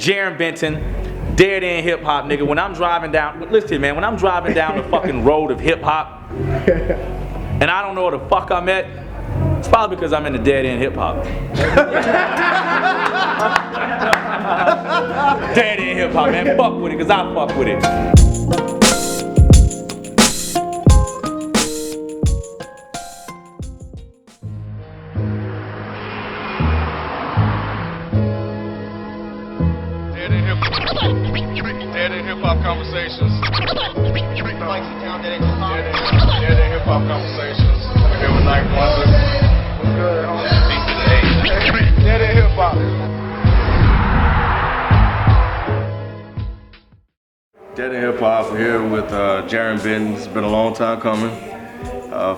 Jarren Benton, Dead End Hip Hop, nigga. When I'm driving down, listen, man, when I'm driving down the fucking road of hip hop, and I don't know where the fuck I'm at, it's probably because I'm in the Dead End Hip Hop. Dead End Hip Hop, man. Fuck with it, cause I fuck with it. Dead End Hip Hop Conversations. Dead End Hip Hop Conversations. We're here with Night Wonder. What's good, homie? Dead End Hip Hop. Dead End Hip Hop. We're here with Jarren Benton. It's been a long time coming.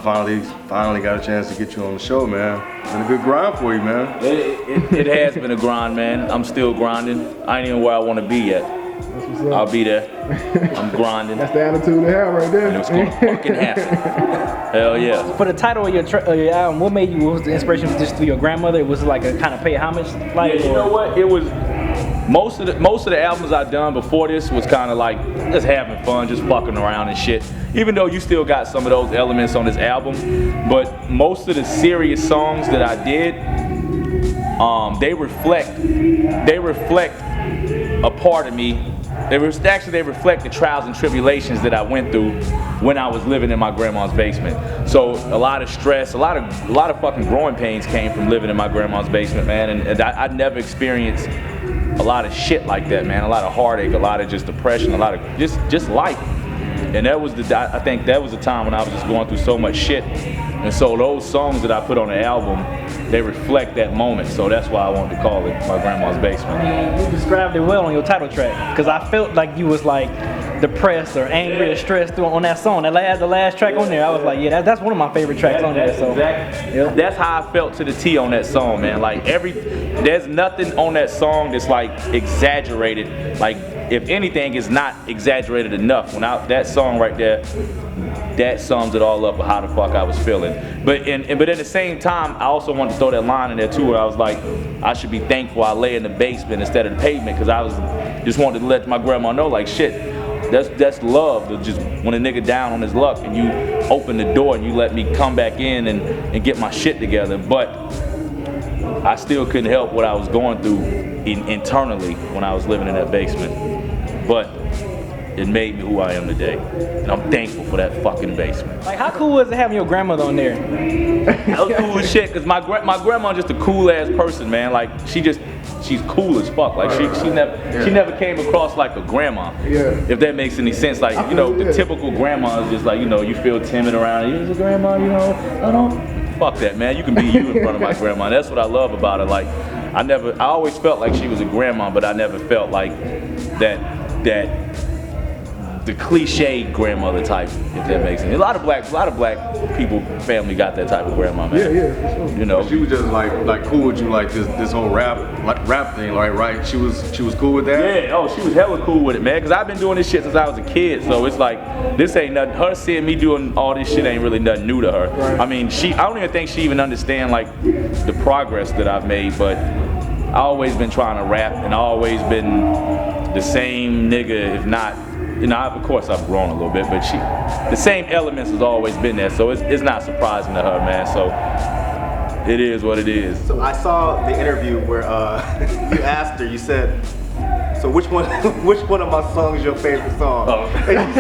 Finally got a chance to get you on the show, man. It's been a good grind for you, man. It has been a grind, man. I'm still grinding. I ain't even where I want to be yet. That's what's up. I'll be there. I'm grinding. That's the attitude to have right there. And it's gonna fucking happen. Hell yeah. For the title of your album, what was the inspiration? Just through your grandmother? It was like a kind of pay homage, like. Yeah, you know what? It was most of the albums I've done before this was kind of like just having fun, just fucking around and shit. Even though you still got some of those elements on this album, but most of the serious songs that I did, they reflect a part of me. They reflect the trials and tribulations that I went through when I was living in my grandma's basement. So a lot of stress, a lot of fucking growing pains came from living in my grandma's basement, man. And I never experienced a lot of shit like that, man. A lot of heartache, a lot of just depression, a lot of just life. And I think that was the time when I was just going through so much shit. And so those songs that I put on the album, they reflect that moment. So that's why I wanted to call it My Grandma's Basement. You described it well on your title track, because I felt like you was like depressed or angry or stressed on that song. The last track on there, I was like, yeah, that's one of my favorite tracks on there. So exactly. Yep. That's how I felt to the T on that song, man. Like there's nothing on that song that's like exaggerated. Like if anything, it's not exaggerated enough. That song right there, that sums it all up of how the fuck I was feeling. But at the same time, I also wanted to throw that line in there too, where I was like, I should be thankful I lay in the basement instead of the pavement, because I just wanted to let my grandma know, like, shit, that's love. To just when a nigga down on his luck and you open the door and you let me come back in and get my shit together. But I still couldn't help what I was going through internally when I was living in that basement. But it made me who I am today, and I'm thankful for that fucking basement. like, how cool was it having your grandmother on there? That was cool as shit, cause my grandma just a cool ass person, man. Like she's cool as fuck. Like she never came across like a grandma. Yeah. If that makes any sense. Like the typical grandma is just like you feel timid around. You're a grandma, I don't. Fuck that, man. You can be you in front of my grandma. That's what I love about her. Like I always felt like she was a grandma, but I never felt like that. The cliche grandmother type, if that makes sense. A lot of black people family got that type of grandma, man. Yeah, for sure. She was just like cool with you, like this whole rap thing, right? She was cool with that. Yeah, she was hella cool with it, man. Cause I've been doing this shit since I was a kid, so it's like this ain't nothing. Her seeing me doing all this shit ain't really nothing new to her. Right. I mean, I don't even think she even understand like the progress that I've made, but I always been trying to rap, and I always been the same nigga, if not. Of course I've grown a little bit, but the same elements has always been there, so it's not surprising to her, man. So it is what it is. So I saw the interview where you asked her, you said, so which one of my songs is your favorite song? Oh. And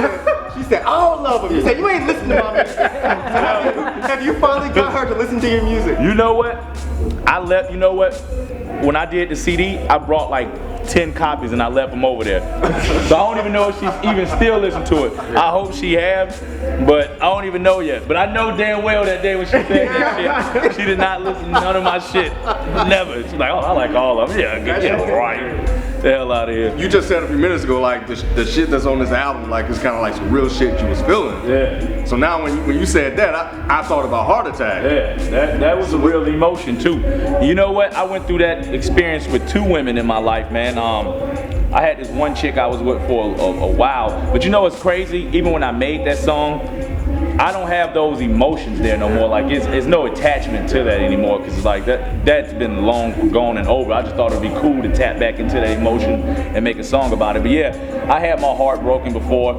she said, all of them. You said, you ain't listening to my music. Have you finally got her to listen to your music? You know what? When I did the CD, I brought like 10 copies and I left them over there. So I don't even know if she's even still listening to it. I hope she have, but I don't even know yet. But I know damn well that day when she said that shit, she did not listen to none of my shit. Never. She's like, oh, I like all of them. Yeah, get right. The hell out of here. You just said a few minutes ago, like the shit that's on this album, like it's kind of like some real shit you was feeling. Yeah. So now when you said that, I thought about Heart Attack. Yeah, that was a real emotion too. You know what? I went through that experience with 2 women in my life, man. I had this one chick I was with for a while, but you know what's crazy? Even when I made that song, I don't have those emotions there no more. Like it's no attachment to that anymore because like that's been long gone and over. I just thought it'd be cool to tap back into that emotion and make a song about it. But yeah, I had my heart broken before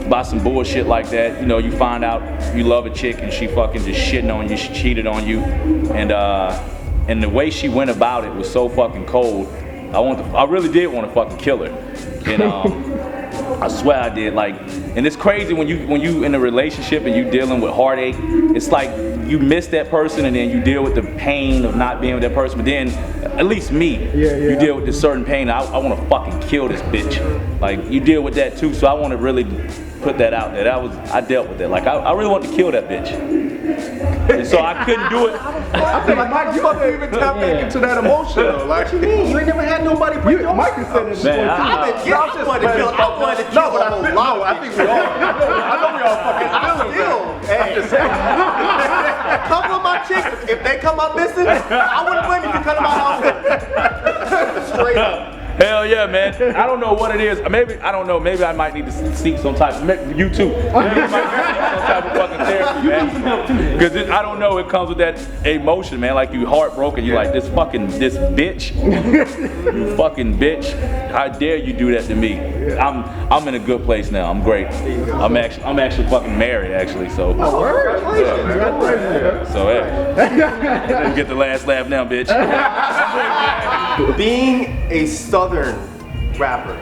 by some bullshit like that. You know, you find out you love a chick and she fucking just shitting on you, she cheated on you, and the way she went about it was so fucking cold. I really did want to fucking kill her, and I swear I did. Like, and it's crazy when you in a relationship and you dealing with heartache. It's like you miss that person and then you deal with the pain of not being with that person. But then, at least me, you deal with this certain pain. I want to fucking kill this bitch. Like you deal with that too. So I want to really put that out there. I dealt with that. Like I really wanted to kill that bitch. And so I couldn't do it. I feel like Mike, you don't even tap back into that emotion though. Like, What you mean? You ain't never had nobody break your Mike is saying this Man, I wanted to kill a whole lot I think we all. I know we all fucking feeling that. I'm just saying. A couple of my chicks, if they come up missing, I wouldn't blame you for coming to my house. Straight up. Hell yeah, man. I don't know what it is. Maybe, I don't know. Maybe I might need to seek some type of, you too. Maybe I might need some type of fucking therapy, man. Because I don't know, it comes with that emotion, man. Like you heartbroken. You like, this bitch. You fucking bitch. How dare you do that to me? I'm in a good place now. I'm great. I'm actually fucking married, actually. So. Oh, word? Congratulations. So hey, you get the last laugh now, bitch. Being a Southern rapper,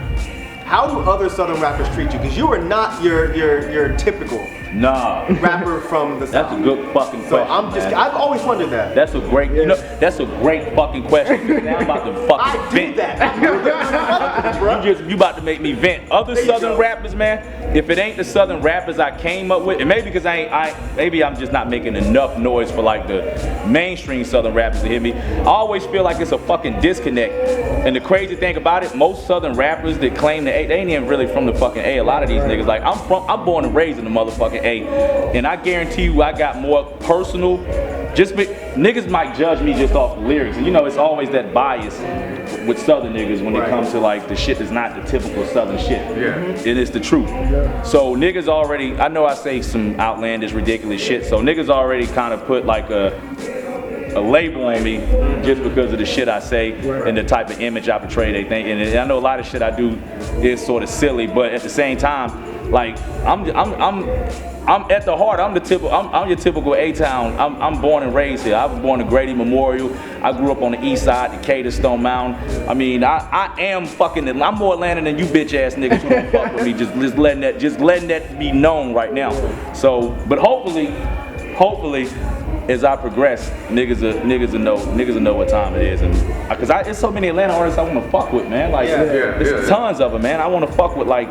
how do other Southern rappers treat you? Because you are not your typical rapper from the South. That's a good fucking question. So I've always wondered that. That's a great, that's a great fucking question. Now I'm about to fucking vent. You about to make me vent. Other Southern rappers, man, if it ain't the Southern rappers I came up with, and maybe because maybe I'm just not making enough noise for like the mainstream Southern rappers to hear me. I always feel like it's a fucking disconnect. And the crazy thing about it, most Southern rappers that claim the A, they ain't even really from the fucking A. A lot of these niggas, like I'm born and raised in the motherfucking A, and I guarantee you I got more personal. Niggas might judge me just off the lyrics, and it's always that bias with Southern niggas when it comes to like the shit that's not the typical Southern shit. Yeah. And it's the truth. So niggas already, I know I say some outlandish, ridiculous shit, so niggas already kind of put like a label on me just because of the shit I say and the type of image I portray. They think, and I know a lot of shit I do is sort of silly, but at the same time, like I'm at the heart. I'm your typical A-town. I'm born and raised here. I was born in Grady Memorial. I grew up on the east side, Decatur, Stone Mountain. I mean, I am fucking. I'm more Atlanta than you bitch ass niggas who don't fuck with me. Just letting that be known right now. So, but hopefully, as I progress, niggas will know what time it is, and because there's so many Atlanta artists I want to fuck with, man. Like, there's tons of them, man. I want to fuck with like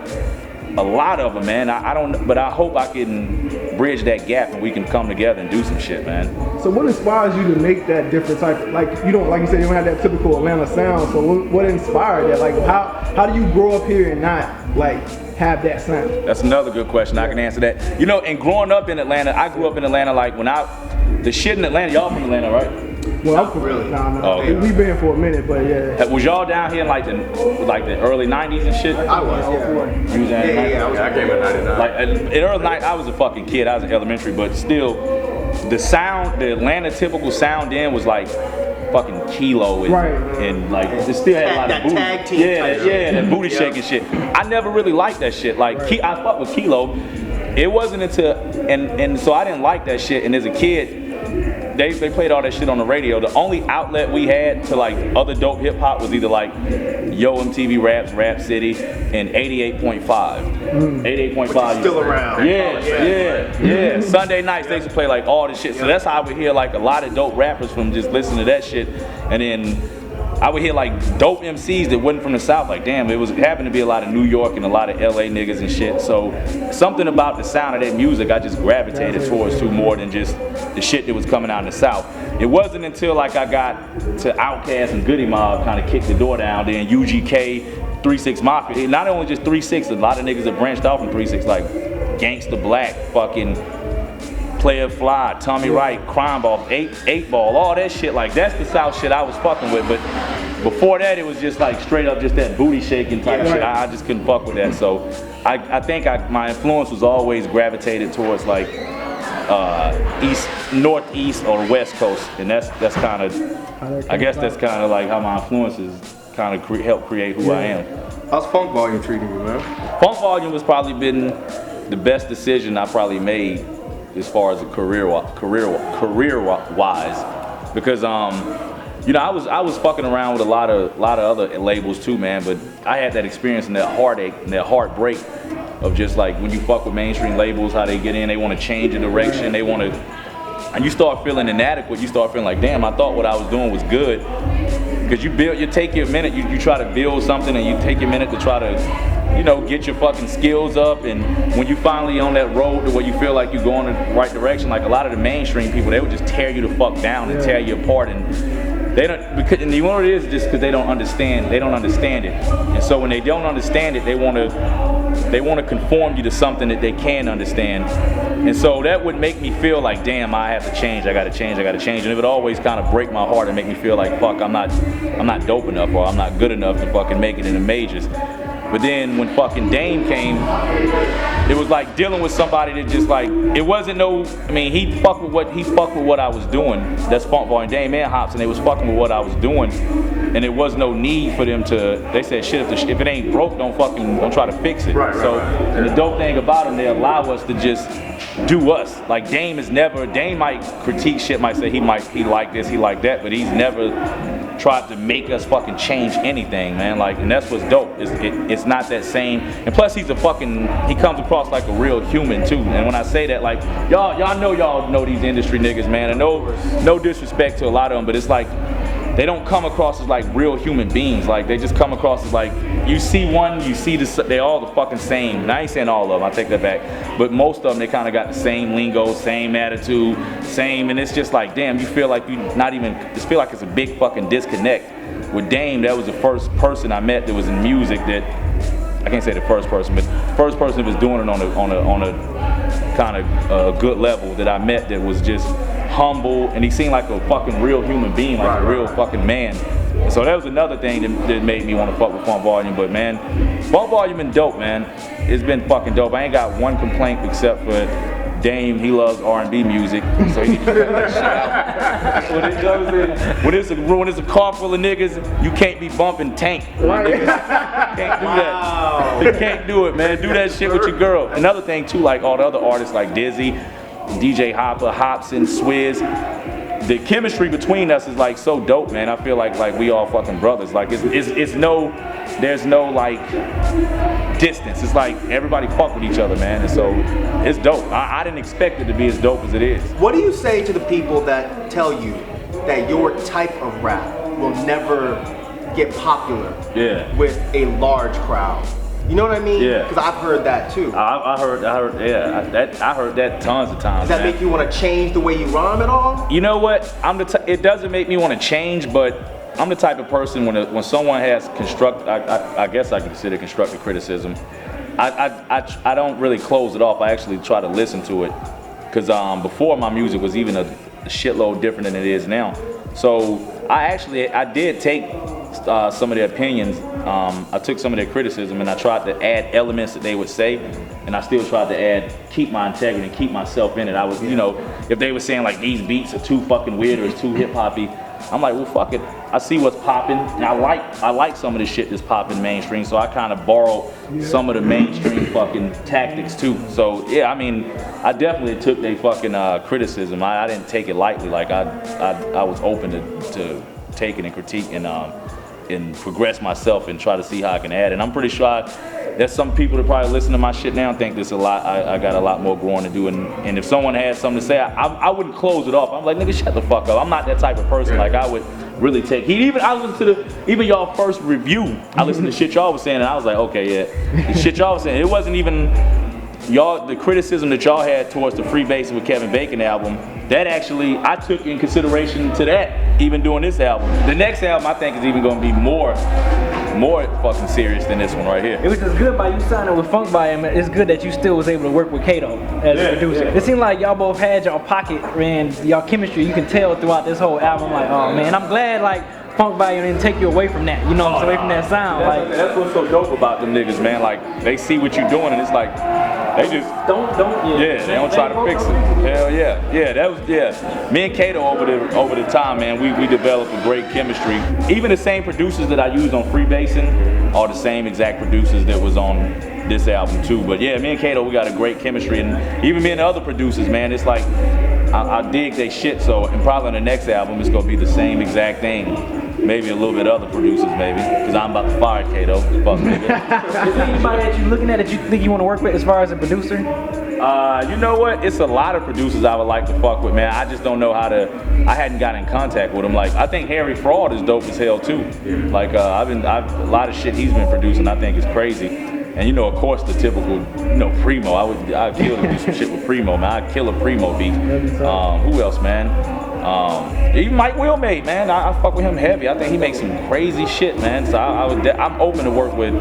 a lot of them, man. I don't, but I hope I can bridge that gap and we can come together and do some shit, man. So what inspires you to make that different type of, like you said, you don't have that typical Atlanta sound. So what inspired that? Like how do you grow up here and not like have that sound? That's another good question. I can answer that. And growing up in Atlanta, I grew up in Atlanta. Like the shit in Atlanta, y'all from Atlanta, right? Well, I'm from really. Nah. Oh, okay. We've been here for a minute, but yeah. Was y'all down here in like the early '90s and shit? I was, You was down here? I came in '99. Like in early '90s, I was a fucking kid. I was in elementary, but still, the Atlanta typical sound then was like fucking Kilo and like it still had a lot of booty. Tag team that booty shaking shit. I never really liked that shit. Like I fuck with Kilo. It wasn't until and so I didn't like that shit. And as a kid, they played all that shit on the radio. The only outlet we had to like other dope hip hop was either like Yo MTV Raps, Rap City, and 88.5. 88.5 still around. Yeah. Sunday nights they used to play like all this shit. So that's how I would hear like a lot of dope rappers from just listening to that shit. And then I would hear like dope MCs that wasn't from the South. Like damn, it happened to be a lot of New York and a lot of LA niggas and shit. So something about the sound of that music I just gravitated towards more than just the shit that was coming out in the South. It wasn't until like I got to Outkast and Goody Mob kind of kicked the door down. Then UGK, 3-6 Mafia. Not only just 3-6, a lot of niggas have branched off from 3-6 like Gangsta Black, fucking Player Fly, Tommy Wright, Crime Ball, 8 Ball, all that shit. Like that's the South shit I was fucking with. But before that, it was just like straight up just that booty shaking type shit. I just couldn't fuck with that. So I think my influence was always gravitated towards like northeast or west coast, and that's kind of, I guess that's kind of like how my influences kind of help create who I am. How's Funk Volume treating you, man? Funk Volume has probably been the best decision I probably made as far as a career wise, because you know, I was fucking around with a lot of other labels too, man. But I had that experience and that heartache and that heartbreak of just like when you fuck with mainstream labels, how they get in, they want to change the direction, they want to, and you start feeling inadequate. You start feeling like, damn, I thought what I was doing was good. Because you take your minute, you try to build something, and you take your minute to try to, you know, get your fucking skills up. And when you finally on that road to where you feel like you're going in the right direction, like a lot of the mainstream people, they would just tear you the fuck down and tear you apart. And they don't, because, and you know what it is, just because they don't understand it. And so when they don't understand it, they want to conform you to something that they can understand. And so that would make me feel like, damn, I have to change, I gotta change. And it would always kind of break my heart and make me feel like, fuck, I'm not dope enough, or I'm not good enough to fucking make it in the majors. But then when fucking Dame came, it was like dealing with somebody that just like, it wasn't no, I mean, he fucked with what I was doing. That's Funk Volume, Dame and Hopsin, they was fucking with what I was doing. And there was no need for them to, they said, shit, if it ain't broke, don't try to fix it. Right. And the dope thing about them, they allow us to just do us. Like Dame might critique shit, might say he like this, he like that, but he's never tried to make us fucking change anything, man. Like, and that's what's dope. It's not that same. And plus, he comes across like a real human too. And when I say that, like, y'all know these industry niggas, man. And no disrespect to a lot of them, but it's like they don't come across as like real human beings. Like they just come across as like, you see they all the fucking same. And I ain't saying all of them, I take that back. But most of them, they kind of got the same lingo, same attitude, same, and it's just like, damn, you feel like just feel like it's a big fucking disconnect. With Dame, that was the first person I met that was in music that, I can't say the first person, but the first person that was doing it on a kind of good level that I met that was just humble, and he seemed like a fucking real human being, like a real fucking man. So that was another thing that made me want to fuck with Funk Volume. But man, Funk Volume been dope, man. It's been fucking dope. I ain't got one complaint except for Dame. He loves R&B music, so he needs to cut that shit out. When it's a car full of niggas, you can't be bumping Tank. My niggas can't do that. You can't do it, man. Do that shit with your girl. Another thing too, like all the other artists like Dizzy, DJ Hopper, Hopsin, Swizz. The chemistry between us is like so dope, man. I feel like we all fucking brothers. Like there's no like distance. It's like everybody fuck with each other, man. And so it's dope. I didn't expect it to be as dope as it is. What do you say to the people that tell you that your type of rap will never get popular with a large crowd? You know what I mean? Yeah. Because I've heard that too. I heard that tons of times. Does that make you want to change the way you rhyme at all? You know what? It doesn't make me want to change, but I'm the type of person when someone has I guess I consider constructive criticism. I don't really close it off. I actually try to listen to it, because before my music was even a shitload different than it is now. So I did take some of their opinions. I took some of their criticism and I tried to add elements that they would say, and I still tried to keep my integrity and keep myself in it. I was, if they were saying like these beats are too fucking weird or it's too hip hoppy, I'm like, well, fuck it. I see what's popping, and I like some of the shit that's popping mainstream, so I kind of borrowed some of the mainstream fucking tactics too. So yeah, I mean, I definitely took their fucking criticism. I didn't take it lightly. Like I was open to take it and critique and progress myself and try to see how I can add. And I'm pretty sure there's some people that probably listen to my shit now and think this a lot. I got a lot more growing to do. And if someone has something to say, I wouldn't close it off. I'm like, nigga, shut the fuck up. I'm not that type of person. Like I would really take heat. I listened to even y'all first review. I listened to shit y'all was saying, and I was like, okay, yeah. The shit y'all was saying, it wasn't even the criticism that y'all had towards the Free Bass with Kevin Bacon album. That actually, I took in consideration to that, even doing this album. The next album, I think, is even going to be more fucking serious than this one right here. It was just good by you signing with Funk Volume. It's good that you still was able to work with Kato as a producer. It seemed like y'all both had y'all pocket and y'all chemistry. You can tell throughout this whole album. Like, oh man, I'm glad like Funk Volume didn't take you away from that. You know, away from that sound. That's what's so dope about them niggas, man. Like they see what you're doing, and it's like, They just they don't try to fix it. Hell yeah, that was Me and Kato over the time, man, we developed a great chemistry. Even the same producers that I used on Freebasing are the same exact producers that was on this album too. But yeah, me and Kato, we got a great chemistry, and even me and the other producers, man, it's like I dig they shit. So and probably on the next album it's gonna be the same exact thing. Maybe a little bit other producers, maybe, because I'm about to fire Kato. Fuck nigga. Is there anybody that you looking at that you think you want to work with as far as a producer? You know what? It's a lot of producers I would like to fuck with, man. I just don't know how to. I hadn't got in contact with them. Like, I think Harry Fraud is dope as hell too. Like, a lot of shit he's been producing, I think is crazy. And you know, of course, the typical, Primo. I'd kill to do some shit with Primo, man. I'd kill a Primo beat. Who else, man? Even Mike Wilmade, man. I fuck with him heavy. I think he makes some crazy shit, man. So I'm open to work with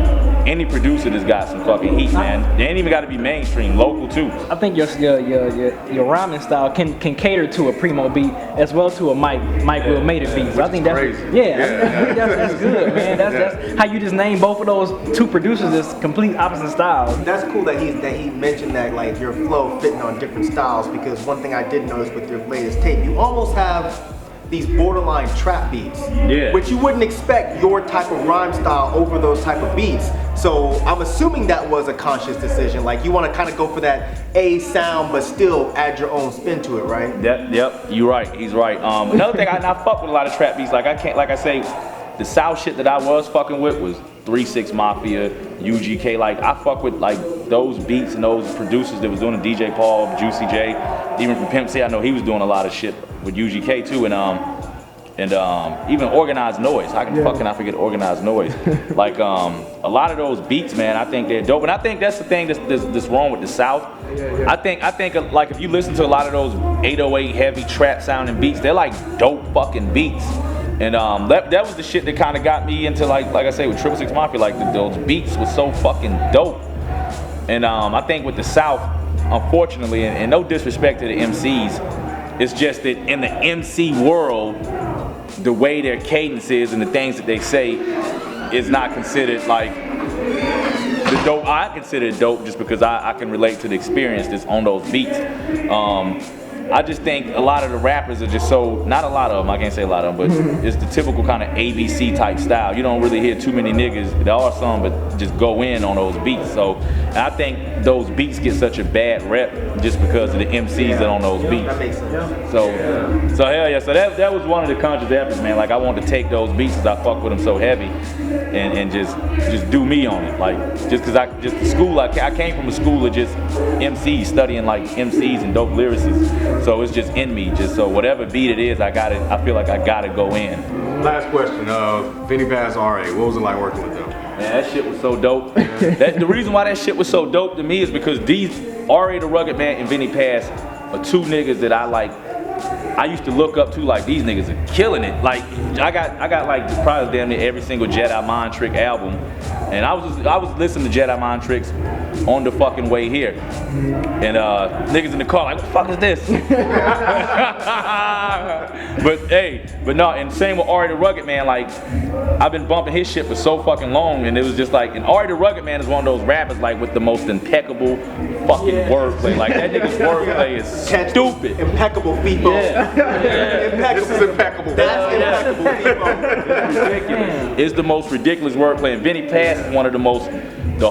any producer that's got some fucking heat, man. They ain't even got to be mainstream, local too. I think your rhyming style can cater to a Primo beat as well to a Mike Wilmade beat. So I think that's crazy. I think that's good, man. That's how you just name both of those two producers as complete opposite styles. That's cool that he mentioned that, like, your flow fitting on different styles, because one thing I did notice with your latest tape, you almost have these borderline trap beats, which you wouldn't expect your type of rhyme style over those type of beats. So I'm assuming that was a conscious decision. Like, you want to kind of go for that A sound, but still add your own spin to it, right? Yep. You're right. He's right. Another thing, I fuck with a lot of trap beats. Like, I say, the South shit that I was fucking with was 3-6 Mafia, UGK. Like, I fuck with like those beats and those producers that was doing the DJ Paul, Juicy J, even from Pimp C. I know he was doing a lot of shit with UGK too, and even Organized Noise. How can fucking I forget Organized Noise? Like, a lot of those beats, man, I think they're dope, and I think that's the thing that's wrong with the South. I think like if you listen to a lot of those 808 heavy trap sounding beats, they're like dope fucking beats. And that was the shit that kind of got me into, like I say, with 666 Mafia. Like, those beats was so fucking dope. And I think with the South, unfortunately, and no disrespect to the MCs, it's just that in the MC world, the way their cadence is and the things that they say is not considered like the dope. I consider it dope just because I can relate to the experience that's on those beats. I just think a lot of the rappers are just so, not a lot of them, I can't say a lot of them, but it's the typical kind of ABC type style. You don't really hear too many niggas, there are some, but just go in on those beats. So I think those beats get such a bad rep just because of the MCs that on those beats. That makes sense. So hell yeah, so that was one of the conscious efforts, man. Like, I wanted to take those beats because I fuck with them so heavy and just do me on it. Like, just because the school, I came from a school of just MCs, studying like MCs and dope lyricists. So it's just in me. Just so whatever beat it is, I feel like I gotta go in. Last question. Vinny Paz RA, what was it like working with them? Man, that shit was so dope. The reason why that shit was so dope to me is because these RA the Rugged Man and Vinny Paz are two niggas that I used to look up to. Like, these niggas are killing it. Like, I got like probably damn near every single Jedi Mind Trick album, and I was listening to Jedi Mind Tricks on the fucking way here, and niggas in the car like, what the fuck is this? but no, and same with Ari the Rugged Man. Like, I've been bumping his shit for so fucking long, and it was just like, and Ari the Rugged Man is one of those rappers like with the most impeccable fucking wordplay. Like, that nigga's wordplay is stupid. Impeccable people. This is impeccable. That's impeccable people. It's the most ridiculous wordplay, and Vinny Paz is one of the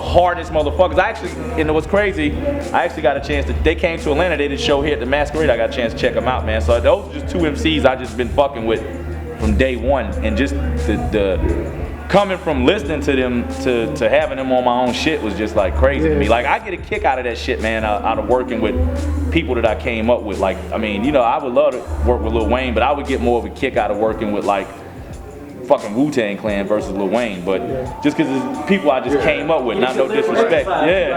hardest motherfuckers. And what's crazy, I actually got a chance they came to Atlanta, they did a show here at the Masquerade. I got a chance to check them out, man. So those are just two MCs I just been fucking with from day one, and just the coming from listening to them to having them on my own shit was just like crazy to me. Like, I get a kick out of that shit, man, out of working with people that I came up with. Like, I mean, I would love to work with Lil Wayne, but I would get more of a kick out of working with like fucking Wu-Tang Clan versus Lil Wayne, but just because it's people I just came up with, not no disrespect. Yeah,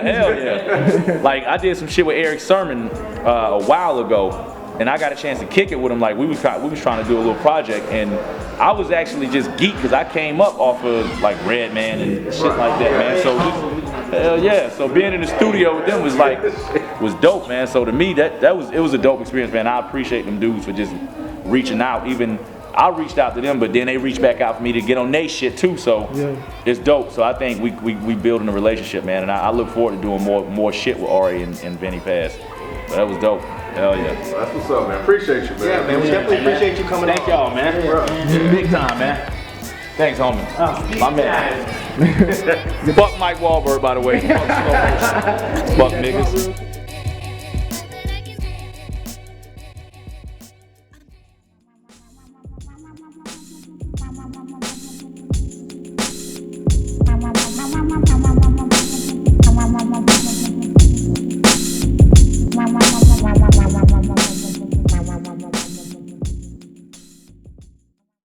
hell yeah. Like, I did some shit with Eric Sermon a while ago, and I got a chance to kick it with him. Like, we was trying to do a little project, and I was actually just geeked because I came up off of like Redman and shit like that, man. So hell yeah. So being in the studio with them was dope, man. So to me, it was a dope experience, man. I appreciate them dudes for just reaching out. Even I reached out to them, but then they reached back out for me to get on their shit too. So it's dope. So I think we building a relationship, man, and I look forward to doing more shit with Ari and Benny Pass. But that was dope. Hell yeah. Well, that's what's up, man. Appreciate you, man. Yeah, man. We definitely appreciate you coming. Thank y'all, man. Big time, man. Thanks, homie. My man. Fuck Mike Wahlberg, by the way. Fuck niggas.